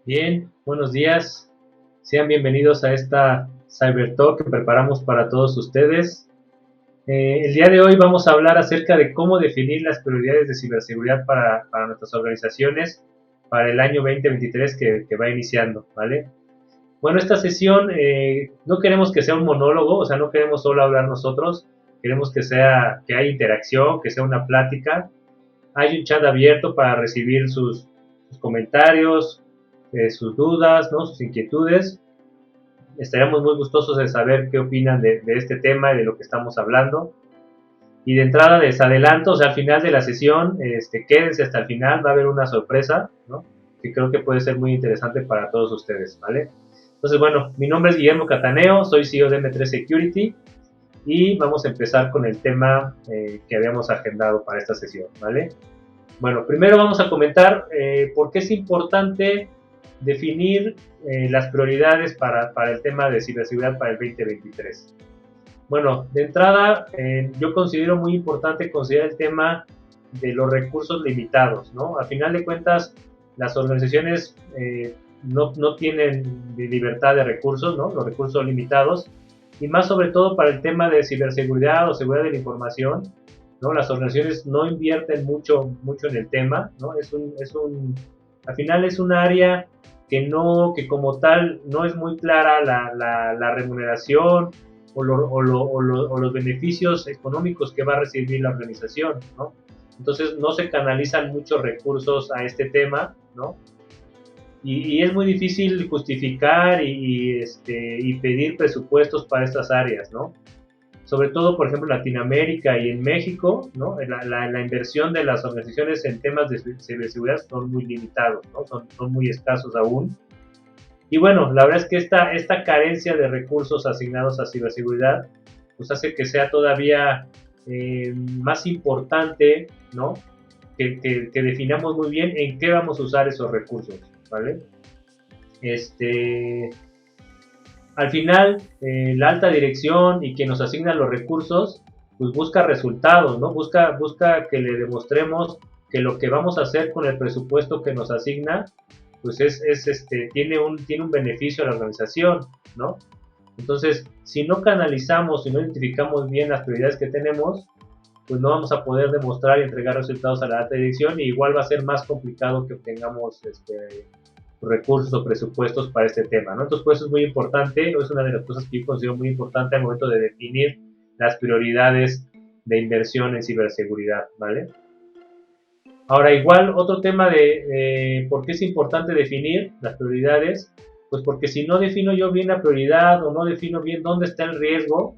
Bien, buenos días. Sean bienvenidos a esta Cyber Talk que preparamos para todos ustedes. El día de hoy vamos a hablar acerca de cómo definir las prioridades de ciberseguridad para nuestras organizaciones para el año 2023 que va iniciando, ¿vale? Bueno, esta sesión no queremos que sea un monólogo, o sea, no queremos solo hablar nosotros, queremos que haya interacción, que sea una plática. Hay un chat abierto para recibir sus comentarios, sus dudas, ¿no? Sus inquietudes. Estaríamos muy gustosos de saber qué opinan de este tema y de lo que estamos hablando. Y de entrada les adelanto, o sea, al final de la sesión, quédense hasta el final, va a haber una sorpresa, ¿no? Que creo que puede ser muy interesante para todos ustedes, ¿vale? Entonces, bueno, mi nombre es Guillermo Cataneo, soy CEO de M3 Security y vamos a empezar con el tema que habíamos agendado para esta sesión, ¿vale? Bueno, primero vamos a comentar por qué es importante definir las prioridades para el tema de ciberseguridad para el 2023. Bueno, de entrada, yo considero muy importante considerar el tema de los recursos limitados, ¿no? A final de cuentas, las organizaciones no tienen libertad de recursos, ¿no? Los recursos son limitados, y más sobre todo para el tema de ciberseguridad o seguridad de la información, ¿no? Las organizaciones no invierten mucho en el tema, ¿no? Al final es un área que como tal no es muy clara la remuneración o los beneficios económicos que va a recibir la organización, ¿no? Entonces no se canalizan muchos recursos a este tema, ¿no? Y es muy difícil justificar y pedir presupuestos para estas áreas, ¿no? Sobre todo, por ejemplo, en Latinoamérica y en México, ¿no? La inversión de las organizaciones en temas de ciberseguridad son muy limitados, ¿no? Son muy escasos aún. Y bueno, la verdad es que esta carencia de recursos asignados a ciberseguridad pues hace que sea todavía más importante, ¿no? Que definamos muy bien en qué vamos a usar esos recursos, ¿vale? Este, Al final, la alta dirección y quien nos asigna los recursos, pues busca resultados, ¿no? Busca que le demostremos que lo que vamos a hacer con el presupuesto que nos asigna, pues tiene un beneficio a la organización, ¿no? Entonces, si no canalizamos, si no identificamos bien las prioridades que tenemos, pues no vamos a poder demostrar y entregar resultados a la alta dirección y igual va a ser más complicado que obtengamos recursos o presupuestos para este tema, ¿no? Entonces, pues es muy importante, es una de las cosas que yo considero muy importante al momento de definir las prioridades de inversión en ciberseguridad, ¿vale? Ahora, igual, otro tema de por qué es importante definir las prioridades, pues porque si no defino yo bien la prioridad o no defino bien dónde está el riesgo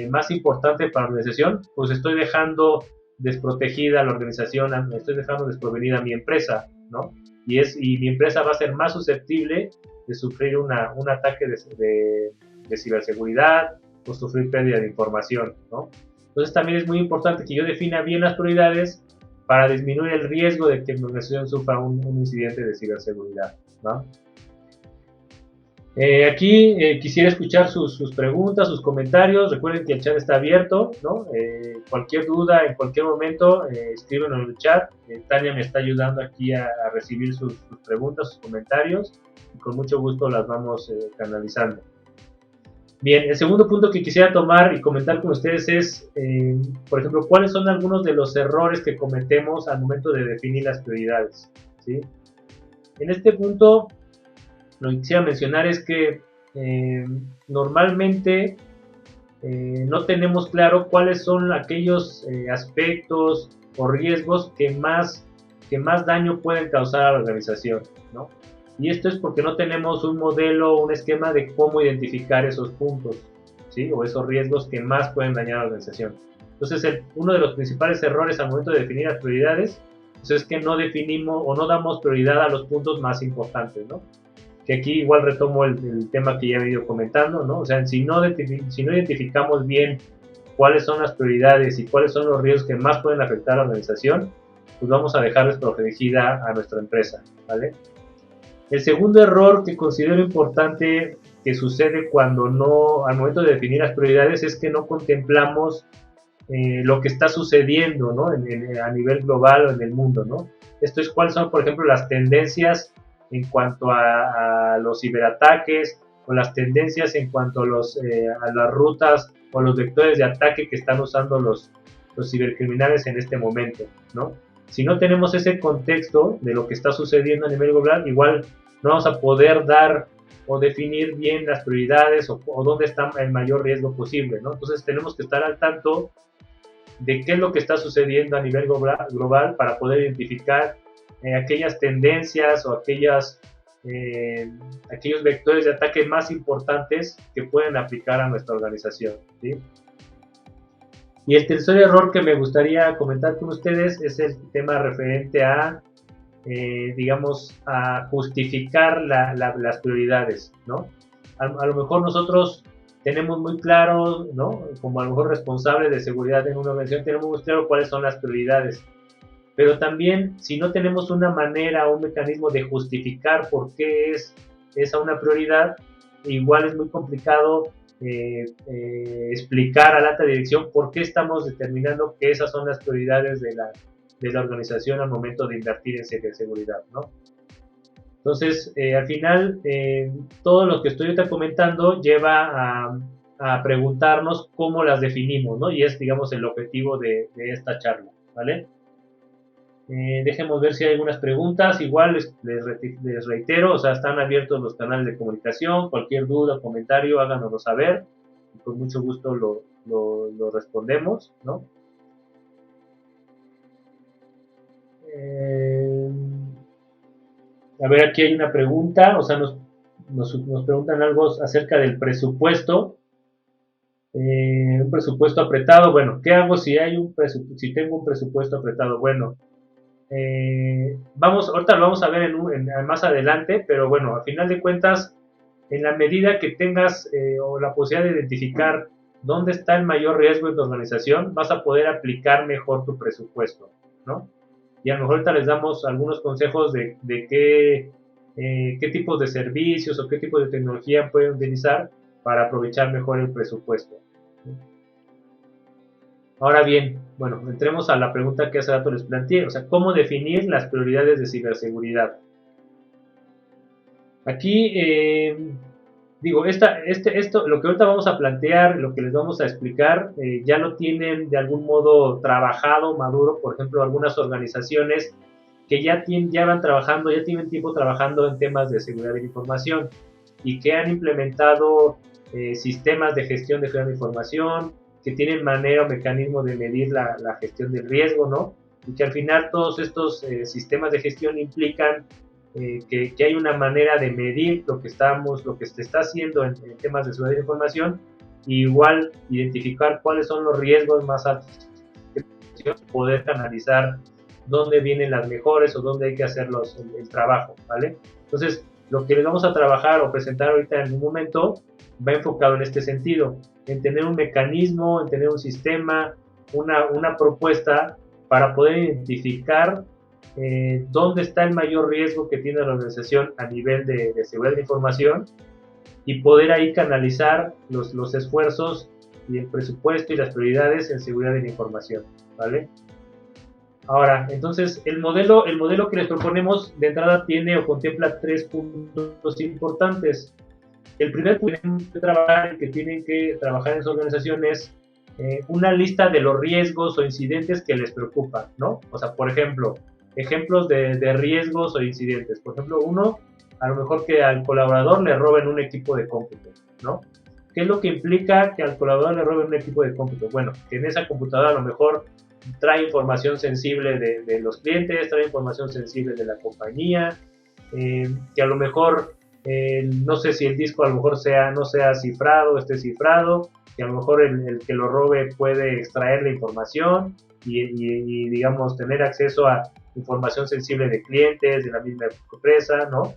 más importante para la organización, pues estoy dejando desprotegida a la organización, estoy dejando desprovenida a mi empresa, ¿no? Y mi empresa va a ser más susceptible de sufrir un ataque de ciberseguridad o sufrir pérdida de información, ¿no? Entonces también es muy importante que yo defina bien las prioridades para disminuir el riesgo de que mi organización sufra un incidente de ciberseguridad, ¿no? Aquí quisiera escuchar sus preguntas, sus comentarios. Recuerden que el chat está abierto, ¿no? Cualquier duda en cualquier momento, escríbenlo en el chat. Tania me está ayudando aquí a recibir sus preguntas, sus comentarios y con mucho gusto las vamos canalizando. Bien, el segundo punto que quisiera tomar y comentar con ustedes es, por ejemplo, cuáles son algunos de los errores que cometemos al momento de definir las prioridades, ¿sí? En este punto, lo que quisiera mencionar es que normalmente no tenemos claro cuáles son aquellos aspectos o riesgos que más daño pueden causar a la organización, ¿no? Y esto es porque no tenemos un modelo, un esquema de cómo identificar esos puntos, ¿sí? O esos riesgos que más pueden dañar a la organización. Entonces, uno de los principales errores al momento de definir las prioridades pues es que no definimos o no damos prioridad a los puntos más importantes, ¿no? Que aquí igual retomo el tema que ya he venido comentando, ¿no? O sea, si no identificamos bien cuáles son las prioridades y cuáles son los riesgos que más pueden afectar a la organización, pues vamos a dejar desprotegida a nuestra empresa, ¿vale? El segundo error que considero importante que sucede cuando no, al momento de definir las prioridades, es que no contemplamos lo que está sucediendo, ¿no? A nivel global o en el mundo, ¿no? Esto es cuáles son, por ejemplo, las tendencias en cuanto a los ciberataques o las tendencias en cuanto a las rutas o los vectores de ataque que están usando los cibercriminales en este momento, ¿no? Si no tenemos ese contexto de lo que está sucediendo a nivel global, igual no vamos a poder dar o definir bien las prioridades o dónde está el mayor riesgo posible, ¿no? Entonces tenemos que estar al tanto de qué es lo que está sucediendo a nivel global para poder identificar aquellas tendencias o aquellos vectores de ataque más importantes que pueden aplicar a nuestra organización, ¿sí? Y el tercer error que me gustaría comentar con ustedes es el tema referente a, digamos, a justificar las prioridades, ¿no? A lo mejor nosotros tenemos muy claro, ¿no? Como a lo mejor responsables de seguridad en una organización, tenemos muy claro cuáles son las prioridades. Pero también, si no tenemos una manera o un mecanismo de justificar por qué es esa una prioridad, igual es muy complicado explicar a la alta dirección por qué estamos determinando que esas son las prioridades de la organización al momento de invertir en ciberseguridad, ¿no? Entonces, al final, todo lo que estoy ahorita comentando lleva a preguntarnos cómo las definimos, ¿no? Y es, digamos, el objetivo de esta charla, ¿vale? Dejemos ver si hay algunas preguntas. Igual les reitero, o sea, están abiertos los canales de comunicación. Cualquier duda o comentario, háganoslo saber. Y con mucho gusto lo respondemos, ¿no? A ver, aquí hay una pregunta. O sea, nos preguntan algo acerca del presupuesto. Un presupuesto apretado. Bueno, ¿qué hago si si tengo un presupuesto apretado? Bueno, ahorita lo vamos a ver más adelante, pero bueno, a final de cuentas, en la medida que tengas o la posibilidad de identificar dónde está el mayor riesgo en tu organización, vas a poder aplicar mejor tu presupuesto, ¿no? Y a lo mejor ahorita les damos algunos consejos de qué tipos de servicios o qué tipo de tecnología pueden utilizar para aprovechar mejor el presupuesto. Ahora bien, bueno, entremos a la pregunta que hace rato les planteé, o sea, ¿cómo definir las prioridades de ciberseguridad? Aquí, digo, lo que ahorita vamos a plantear, lo que les vamos a explicar, ya lo tienen de algún modo trabajado, maduro, por ejemplo, algunas organizaciones que ya van trabajando, ya tienen tiempo trabajando en temas de seguridad de la información y que han implementado sistemas de gestión de seguridad de información, que tienen manera o mecanismo de medir la gestión del riesgo, ¿no? Y que al final todos estos sistemas de gestión implican que hay una manera de medir lo que se está haciendo en temas de seguridad de información, y igual identificar cuáles son los riesgos más altos, poder canalizar dónde vienen las mejores o dónde hay que hacer el trabajo, ¿vale? Entonces, lo que les vamos a trabajar o presentar ahorita en un momento va enfocado en este sentido, en tener un mecanismo, en tener un sistema, una propuesta para poder identificar dónde está el mayor riesgo que tiene la organización a nivel de seguridad de información, y poder ahí canalizar los esfuerzos y el presupuesto y las prioridades en seguridad de la información, ¿vale? Ahora, entonces, el modelo que les proponemos de entrada tiene o contempla 3 puntos importantes. El primer punto que tienen que trabajar en su organización es una lista de los riesgos o incidentes que les preocupan, ¿no? O sea, por ejemplo, ejemplos de riesgos o incidentes. Por ejemplo, uno, a lo mejor que al colaborador le roben un equipo de cómputo, ¿no? ¿Qué es lo que implica que al colaborador le roben un equipo de cómputo? Bueno, que en esa computadora a lo mejor trae información sensible de los clientes, trae información sensible de la compañía, que a lo mejor, no sé si el disco a lo mejor no sea cifrado, esté cifrado, que a lo mejor el que lo robe puede extraer la información y digamos, tener acceso a información sensible de clientes, de la misma empresa, ¿no?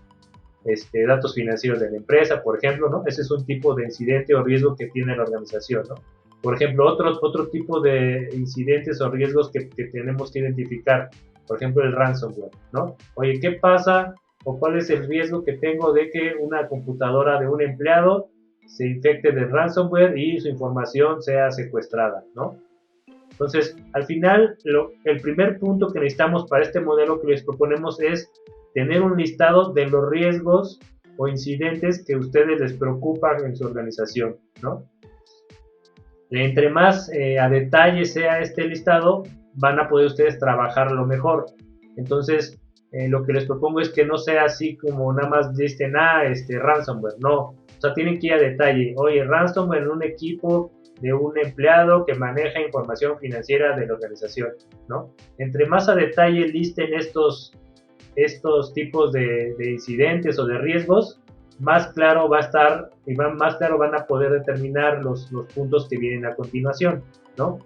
Datos financieros de la empresa, por ejemplo, ¿no? Ese es un tipo de incidente o riesgo que tiene la organización, ¿no? Por ejemplo, otro tipo de incidentes o riesgos que tenemos que identificar, por ejemplo, el ransomware, ¿no? Oye, ¿qué pasa o cuál es el riesgo que tengo de que una computadora de un empleado se infecte de ransomware y su información sea secuestrada, ¿no? Entonces, al final, el primer punto que necesitamos para este modelo que les proponemos es tener un listado de los riesgos o incidentes que a ustedes les preocupan en su organización, ¿no? Entre más a detalle sea este listado, van a poder ustedes trabajarlo mejor. Entonces, lo que les propongo es que no sea así como nada más listen, ransomware, no. O sea, tienen que ir a detalle. Oye, ransomware en un equipo de un empleado que maneja información financiera de la organización, ¿no? Entre más a detalle listen estos tipos de incidentes o de riesgos, más claro va a estar y más claro van a poder determinar los puntos que vienen a continuación, ¿no?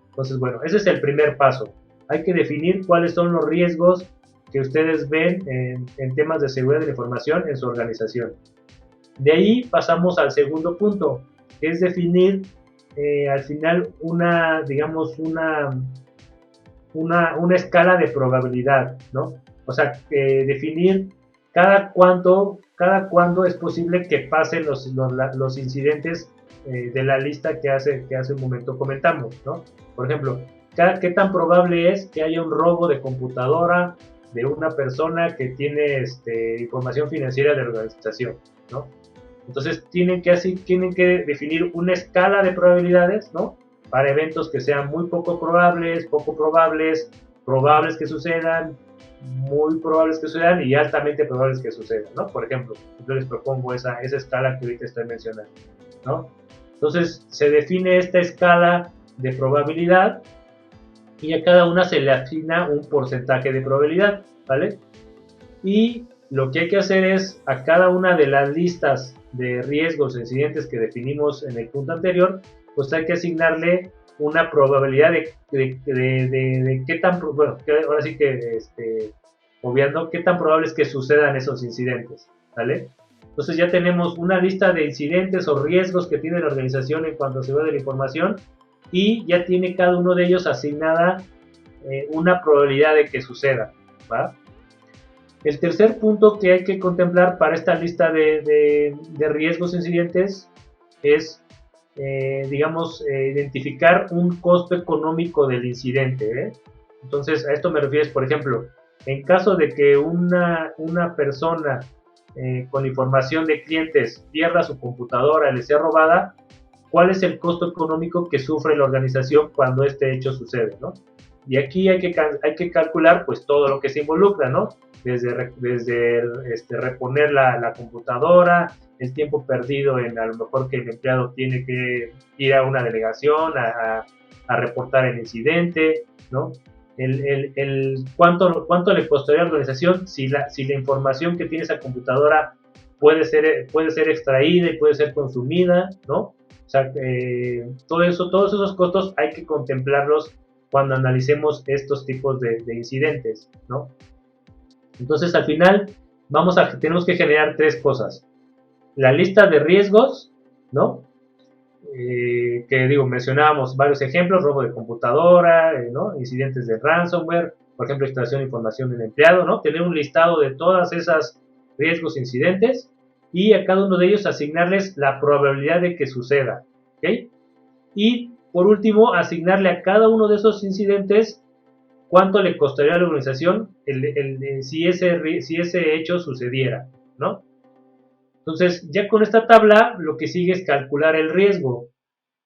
Entonces, bueno, ese es el primer paso. Hay que definir cuáles son los riesgos que ustedes ven en temas de seguridad de la información en su organización. De ahí pasamos al segundo punto, que es definir al final digamos, una escala de probabilidad, ¿no? O sea, definir cada cuánto es posible que pasen los incidentes de la lista que hace un momento comentamos, ¿no? Por ejemplo, ¿qué tan probable es que haya un robo de computadora de una persona que tiene información financiera de la organización, ¿no? Entonces tienen que definir una escala de probabilidades, ¿no? Para eventos que sean muy poco probables, probables que sucedan, muy probables que sucedan y altamente probables que sucedan, ¿no? Por ejemplo, yo les propongo esa escala que ahorita estoy mencionando, ¿no? Entonces se define esta escala de probabilidad y a cada una se le asigna un porcentaje de probabilidad, ¿vale? Y lo que hay que hacer es a cada una de las listas de riesgos e incidentes que definimos en el punto anterior, pues hay que asignarle una probabilidad de qué tan, bueno, ahora sí que obviando qué tan probable es que sucedan esos incidentes, ¿vale? Entonces ya tenemos una lista de incidentes o riesgos que tiene la organización en cuanto a seguridad de la información y ya tiene cada uno de ellos asignada una probabilidad de que suceda, ¿va? El tercer punto que hay que contemplar para esta lista de riesgos e incidentes es, digamos, identificar un costo económico del incidente, ¿eh? Entonces, a esto me refiero, por ejemplo, en caso de que una persona con información de clientes pierda su computadora, le sea robada, ¿cuál es el costo económico que sufre la organización cuando este hecho sucede, ¿no? Y aquí hay que calcular pues todo lo que se involucra, ¿no? Desde reponer la computadora, el tiempo perdido en a lo mejor que el empleado tiene que ir a una delegación a reportar el incidente, ¿no? ¿Cuánto le costaría a la organización si la información que tiene esa computadora puede ser extraída y puede ser consumida, ¿no? O sea, todos esos costos hay que contemplarlos cuando analicemos estos tipos de incidentes, ¿no? Entonces, al final, tenemos que generar tres cosas. La lista de riesgos, ¿no? Que digo, mencionábamos varios ejemplos, robo de computadora, ¿no? Incidentes de ransomware, por ejemplo, extracción de información del empleado, ¿no? Tener un listado de todas esas riesgos e incidentes y a cada uno de ellos asignarles la probabilidad de que suceda, ¿ok? Y por último, asignarle a cada uno de esos incidentes cuánto le costaría a la organización si ese hecho sucediera, ¿no? Entonces, ya con esta tabla, lo que sigue es calcular el riesgo.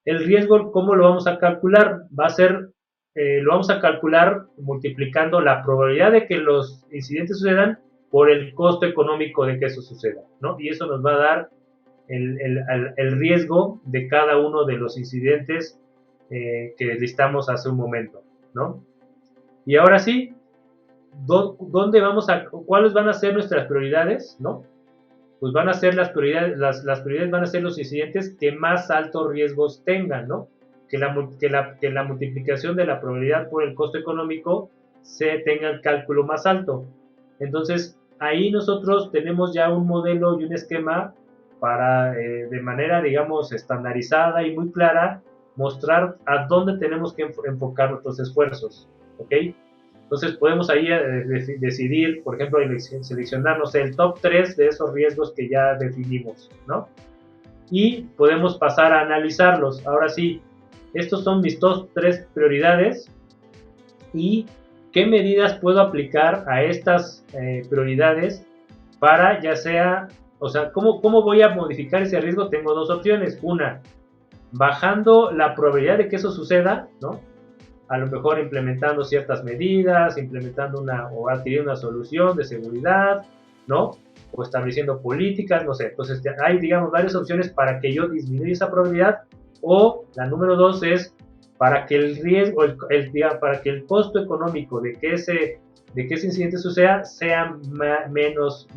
El riesgo, ¿cómo lo vamos a calcular? Lo vamos a calcular multiplicando la probabilidad de que los incidentes sucedan por el costo económico de que eso suceda, ¿no? Y eso nos va a dar el riesgo de cada uno de los incidentes que listamos hace un momento, ¿no? Y ahora sí, ¿cuáles van a ser nuestras prioridades, no? Pues van a ser las prioridades van a ser los incidentes que más altos riesgos tengan, ¿no? Que la multiplicación de la probabilidad por el costo económico se tenga el cálculo más alto. Entonces, ahí nosotros tenemos ya un modelo y un esquema para, de manera, digamos, estandarizada y muy clara, mostrar a dónde tenemos que enfocar nuestros esfuerzos, ¿ok? Entonces podemos ahí decidir, por ejemplo, seleccionar, no sé, el top 3 de esos riesgos que ya definimos, ¿no? Y podemos pasar a analizarlos. Ahora sí, estos son mis top 3 prioridades y ¿qué medidas puedo aplicar a estas prioridades para ya sea, o sea, ¿cómo voy a modificar ese riesgo? Tengo dos opciones. Una, bajando la probabilidad de que eso suceda, ¿no? A lo mejor implementando ciertas medidas, implementando o adquiriendo una solución de seguridad, ¿no? O estableciendo políticas, no sé. Entonces hay, digamos, varias opciones para que yo disminuya esa probabilidad. O la número dos es para que el riesgo, para que el costo económico de que ese incidente suceda sea menos,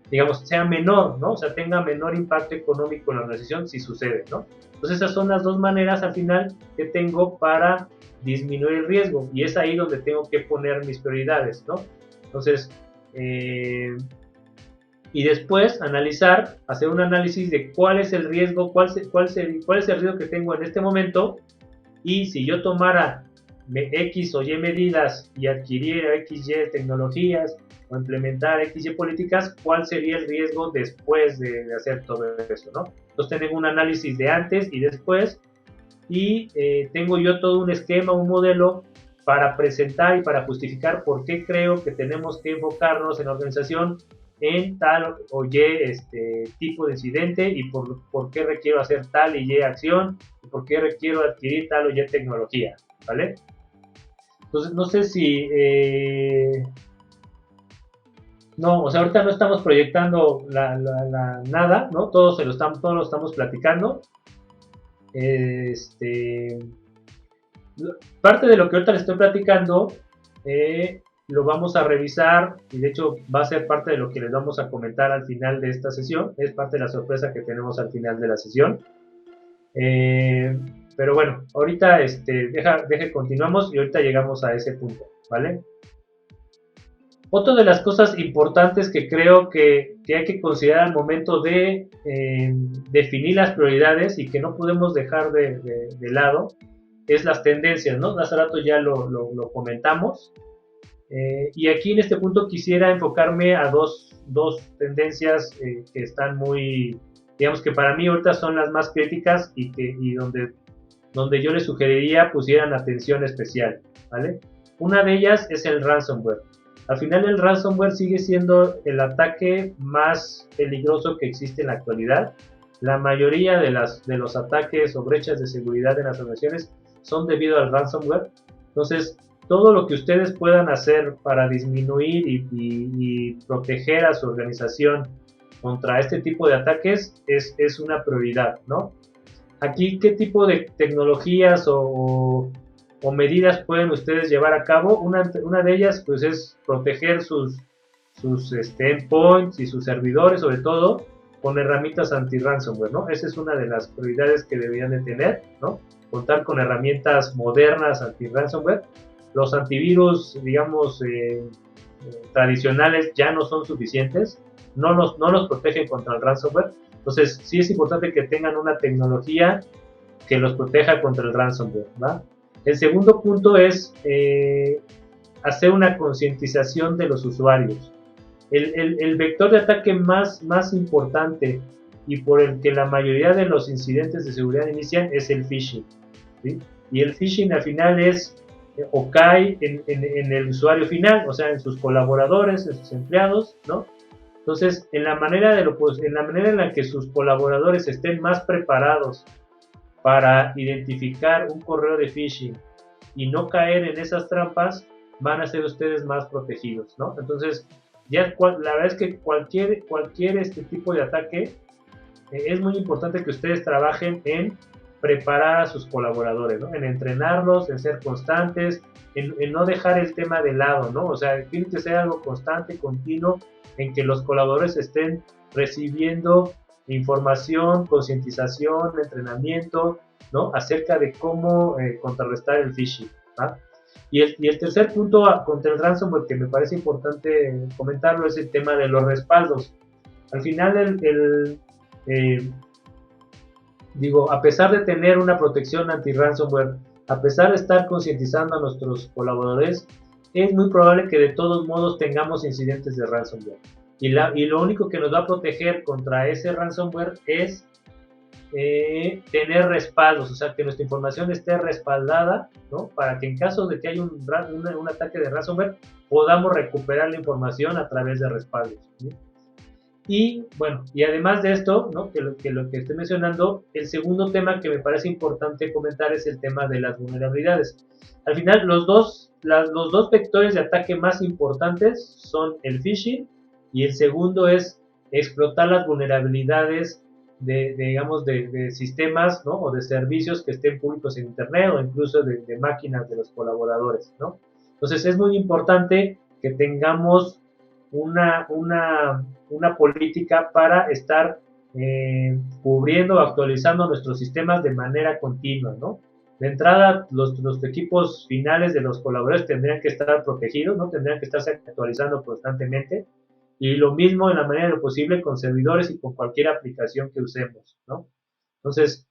digamos, sea menor, ¿no? O sea, tenga menor impacto económico en la organización si sucede, ¿no? Entonces esas son las dos maneras al final que tengo para disminuir el riesgo, y es ahí donde tengo que poner mis prioridades, ¿no? Entonces, y después analizar, hacer un análisis de cuál es el riesgo, cuál es el riesgo que tengo en este momento, y si yo tomara X o Y medidas y adquiriera X, Y tecnologías o implementar X, Y políticas, ¿cuál sería el riesgo después de hacer todo eso, ¿no? Entonces tengo un análisis de antes y después, y tengo yo todo un esquema, un modelo para presentar y para justificar por qué creo que tenemos que enfocarnos en la organización en tal o Y tipo de incidente, y por qué requiero hacer tal y Y acción, y por qué requiero adquirir tal o Y tecnología, ¿vale? Entonces, no sé si... no, o sea, ahorita no estamos proyectando nada, ¿no? Todos lo estamos platicando. Parte de lo que ahorita les estoy platicando lo vamos a revisar, y de hecho va a ser parte de lo que les vamos a comentar al final de esta sesión. Es parte de la sorpresa que tenemos al final de la sesión. Pero bueno, ahorita continuamos y ahorita llegamos a ese punto, ¿vale? Otra de las cosas importantes que creo que hay que considerar al momento de definir las prioridades y que no podemos dejar de lado es las tendencias, ¿no? Hace rato ya lo comentamos. Y aquí en este punto quisiera enfocarme a dos tendencias que están muy, digamos que para mí ahorita son las más críticas, y donde yo les sugeriría pusieran atención especial, ¿vale? Una de ellas es el ransomware. Al final el ransomware sigue siendo el ataque más peligroso que existe en la actualidad. La mayoría de los ataques o brechas de seguridad en las organizaciones son debido al ransomware. Entonces, todo lo que ustedes puedan hacer para disminuir y proteger a su organización contra este tipo de ataques es una prioridad, ¿no? Aquí, ¿qué tipo de tecnologías o medidas pueden ustedes llevar a cabo? Una de ellas, pues, es proteger sus endpoints y sus servidores, sobre todo, con herramientas anti-ransomware, ¿no? Esa es una de las prioridades que deberían de tener, ¿no? Contar con herramientas modernas anti-ransomware. Los antivirus, digamos, tradicionales ya no son suficientes, no los protegen contra el ransomware. Entonces, sí es importante que tengan una tecnología que los proteja contra el ransomware, ¿va? El segundo punto es hacer una concientización de los usuarios. El vector de ataque más importante y por el que la mayoría de los incidentes de seguridad inician es el phishing, ¿sí? Y el phishing al final o cae en el usuario final, o sea, en sus colaboradores, en sus empleados, ¿no? Entonces, en la manera en la que sus colaboradores estén más preparados para identificar un correo de phishing y no caer en esas trampas, van a ser ustedes más protegidos, ¿no? Entonces, la verdad es que cualquier tipo de ataque, es muy importante que ustedes trabajen en preparar a sus colaboradores, ¿no? En entrenarlos, en ser constantes, en no dejar el tema de lado, ¿no? O sea, tiene que ser algo constante, continuo, en que los colaboradores estén recibiendo información, concientización, entrenamiento, ¿no? Acerca de cómo contrarrestar el phishing, ¿va? Y el tercer punto contra el ransomware que me parece importante comentarlo es el tema de los respaldos. Al final, a pesar de tener una protección anti-ransomware, a pesar de estar concientizando a nuestros colaboradores, es muy probable que de todos modos tengamos incidentes de ransomware. Y lo único que nos va a proteger contra ese ransomware es tener respaldos, o sea, que nuestra información esté respaldada, ¿no? Para que en caso de que haya un ataque de ransomware, podamos recuperar la información a través de respaldos, ¿sí? Y bueno, y además de esto, ¿no? Lo que estoy mencionando, el segundo tema que me parece importante comentar es el tema de las vulnerabilidades. Al final, los dos vectores de ataque más importantes son el phishing y el segundo es explotar las vulnerabilidades digamos, de sistemas, ¿no? O de servicios que estén públicos en Internet o incluso de máquinas de los colaboradores, ¿no? Entonces es muy importante que tengamos una política para estar cubriendo o actualizando nuestros sistemas de manera continua, ¿no? De entrada, los equipos finales de los colaboradores tendrían que estar protegidos, ¿no? Tendrían que estarse actualizando constantemente. Y lo mismo en la medida de lo posible con servidores y con cualquier aplicación que usemos, ¿no? Entonces,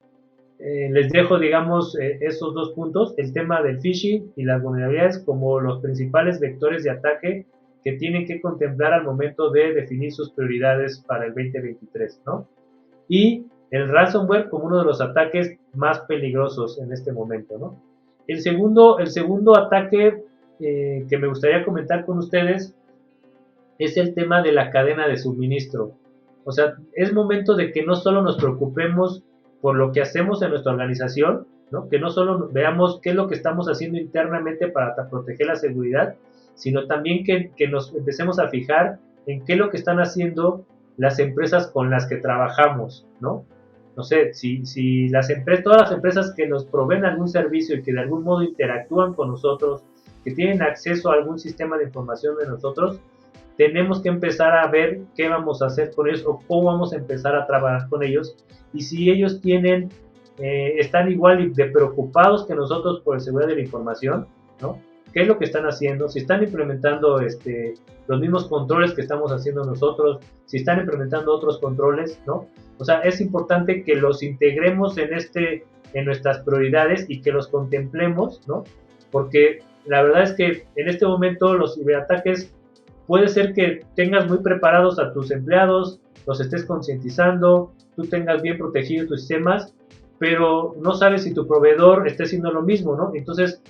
les dejo, digamos, esos dos puntos, el tema del phishing y las vulnerabilidades como los principales vectores de ataque que tienen que contemplar al momento de definir sus prioridades para el 2023, ¿no? Y el ransomware como uno de los ataques más peligrosos en este momento, ¿no? El segundo ataque que me gustaría comentar con ustedes es el tema de la cadena de suministro. O sea, es momento de que no solo nos preocupemos por lo que hacemos en nuestra organización, ¿no? Que no solo veamos qué es lo que estamos haciendo internamente para proteger la seguridad, sino también que nos empecemos a fijar en qué es lo que están haciendo las empresas con las que trabajamos, ¿no? No sé, si las empresas, todas las empresas que nos proveen algún servicio y que de algún modo interactúan con nosotros, que tienen acceso a algún sistema de información de nosotros, tenemos que empezar a ver qué vamos a hacer con ellos o cómo vamos a empezar a trabajar con ellos. Y si ellos están igual de preocupados que nosotros por la seguridad de la información, ¿no? ¿Qué es lo que están haciendo? Si están implementando los mismos controles que estamos haciendo nosotros, si están implementando otros controles, ¿no? O sea, es importante que los integremos en nuestras prioridades y que los contemplemos, ¿no? Porque la verdad es que en este momento los ciberataques puede ser que tengas muy preparados a tus empleados, los estés concientizando, tú tengas bien protegidos tus sistemas, pero no sabes si tu proveedor esté haciendo lo mismo, ¿no? Entonces,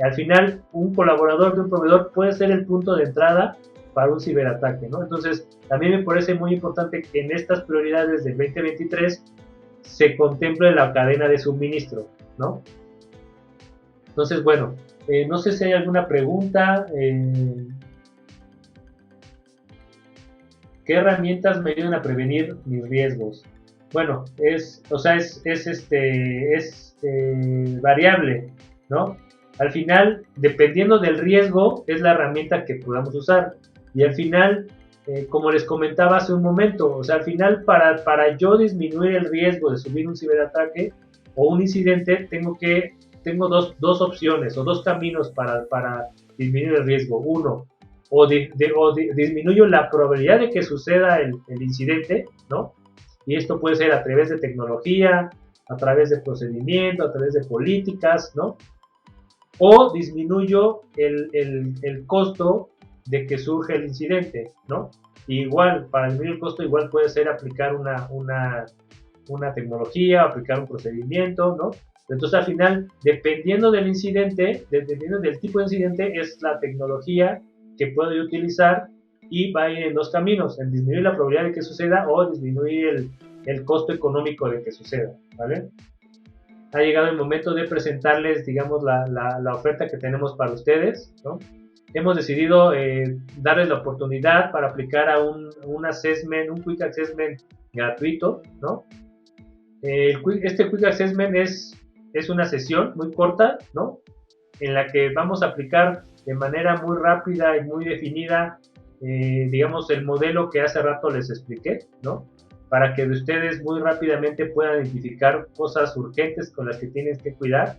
al final, un colaborador de un proveedor puede ser el punto de entrada para un ciberataque, ¿no? Entonces, también me parece muy importante que en estas prioridades del 2023 se contemple la cadena de suministro, ¿no? Entonces, bueno, no sé si hay alguna pregunta. ¿Qué herramientas me ayudan a prevenir mis riesgos? Bueno, es variable, ¿no? Al final, dependiendo del riesgo, es la herramienta que podamos usar. Y al final, como les comentaba hace un momento, o sea, al final, para yo disminuir el riesgo de subir un ciberataque o un incidente, tengo dos opciones o dos caminos para disminuir el riesgo. Uno, disminuyo la probabilidad de que suceda el incidente, ¿no? Y esto puede ser a través de tecnología, a través de procedimiento, a través de políticas, ¿no? O disminuyo el costo de que surge el incidente, ¿no? Y igual, para disminuir el costo, igual puede ser aplicar una tecnología, aplicar un procedimiento, ¿no? Entonces, al final, dependiendo del incidente, dependiendo del tipo de incidente, es la tecnología que puedo yo utilizar y va a ir en dos caminos, en disminuir la probabilidad de que suceda o disminuir el costo económico de que suceda, ¿vale? Ha llegado el momento de presentarles, digamos, la oferta que tenemos para ustedes, ¿no? Hemos decidido darles la oportunidad para aplicar a un Quick Assessment gratuito, ¿no? Este Quick Assessment es una sesión muy corta, ¿no? En la que vamos a aplicar de manera muy rápida y muy definida, digamos, el modelo que hace rato les expliqué, ¿no? Para que ustedes muy rápidamente puedan identificar cosas urgentes con las que tienen que cuidar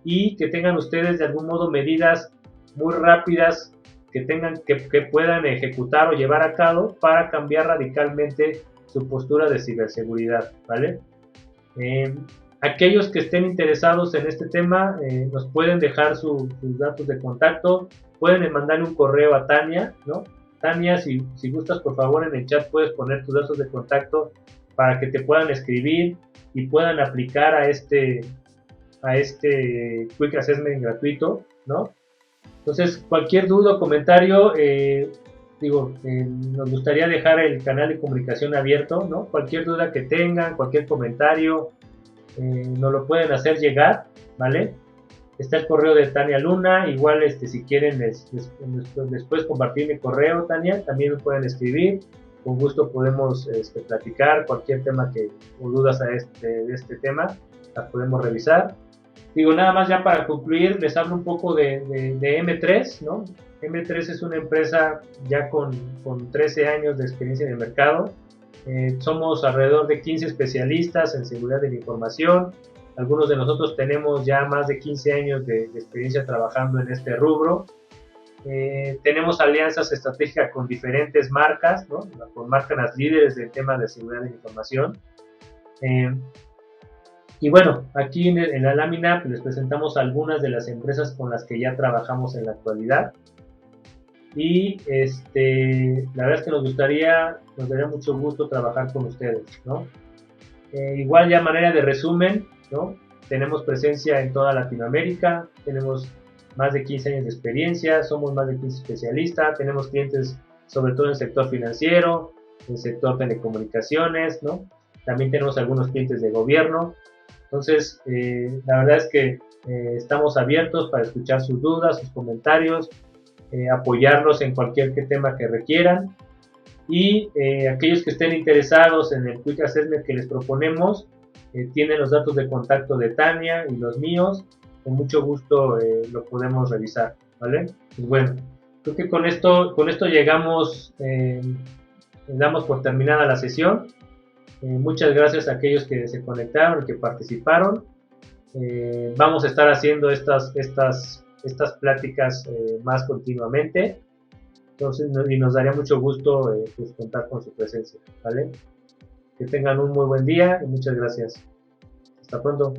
y que tengan ustedes de algún modo medidas muy rápidas que puedan ejecutar o llevar a cabo para cambiar radicalmente su postura de ciberseguridad, ¿vale? Aquellos que estén interesados en este tema nos pueden dejar sus datos de contacto, pueden mandarle un correo a Tania, ¿no? Tania, si gustas, por favor, en el chat puedes poner tus datos de contacto para que te puedan escribir y puedan aplicar a este Quick Assessment gratuito, ¿no? Entonces, cualquier duda o comentario, nos gustaría dejar el canal de comunicación abierto, ¿no? Cualquier duda que tengan, cualquier comentario, nos lo pueden hacer llegar, ¿vale? Está el correo de Tania Luna, igual si quieren les puedes compartir mi correo, Tania, también me pueden escribir, con gusto podemos platicar cualquier tema o dudas de este tema, las podemos revisar. Nada más ya para concluir, les hablo un poco de M3, ¿no? M3 es una empresa ya con 13 años de experiencia en el mercado. Somos alrededor de 15 especialistas en seguridad de la información. Algunos de nosotros tenemos ya más de 15 años de experiencia trabajando en este rubro. Tenemos alianzas estratégicas con diferentes marcas, ¿no? Con marcas líderes del tema de seguridad de la información. Y bueno, aquí en la lámina les presentamos algunas de las empresas con las que ya trabajamos en la actualidad. Y la verdad es que nos daría mucho gusto trabajar con ustedes, ¿no? Igual ya a manera de resumen, ¿no? Tenemos presencia en toda Latinoamérica, tenemos más de 15 años de experiencia, somos más de 15 especialistas, tenemos clientes sobre todo en el sector financiero, en el sector telecomunicaciones, ¿no? También tenemos algunos clientes de gobierno. Entonces, la verdad es que estamos abiertos para escuchar sus dudas, sus comentarios, apoyarlos en cualquier tema que requieran. Y aquellos que estén interesados en el Quick Assessment que les proponemos, tienen los datos de contacto de Tania y los míos. Con mucho gusto lo podemos revisar, ¿vale? Pues bueno, creo que con esto llegamos, damos por terminada la sesión. Muchas gracias a aquellos que se conectaron y que participaron. Vamos a estar haciendo estas pláticas más continuamente. Entonces, y nos daría mucho gusto pues, contar con su presencia, ¿vale? Que tengan un muy buen día y muchas gracias. Hasta pronto.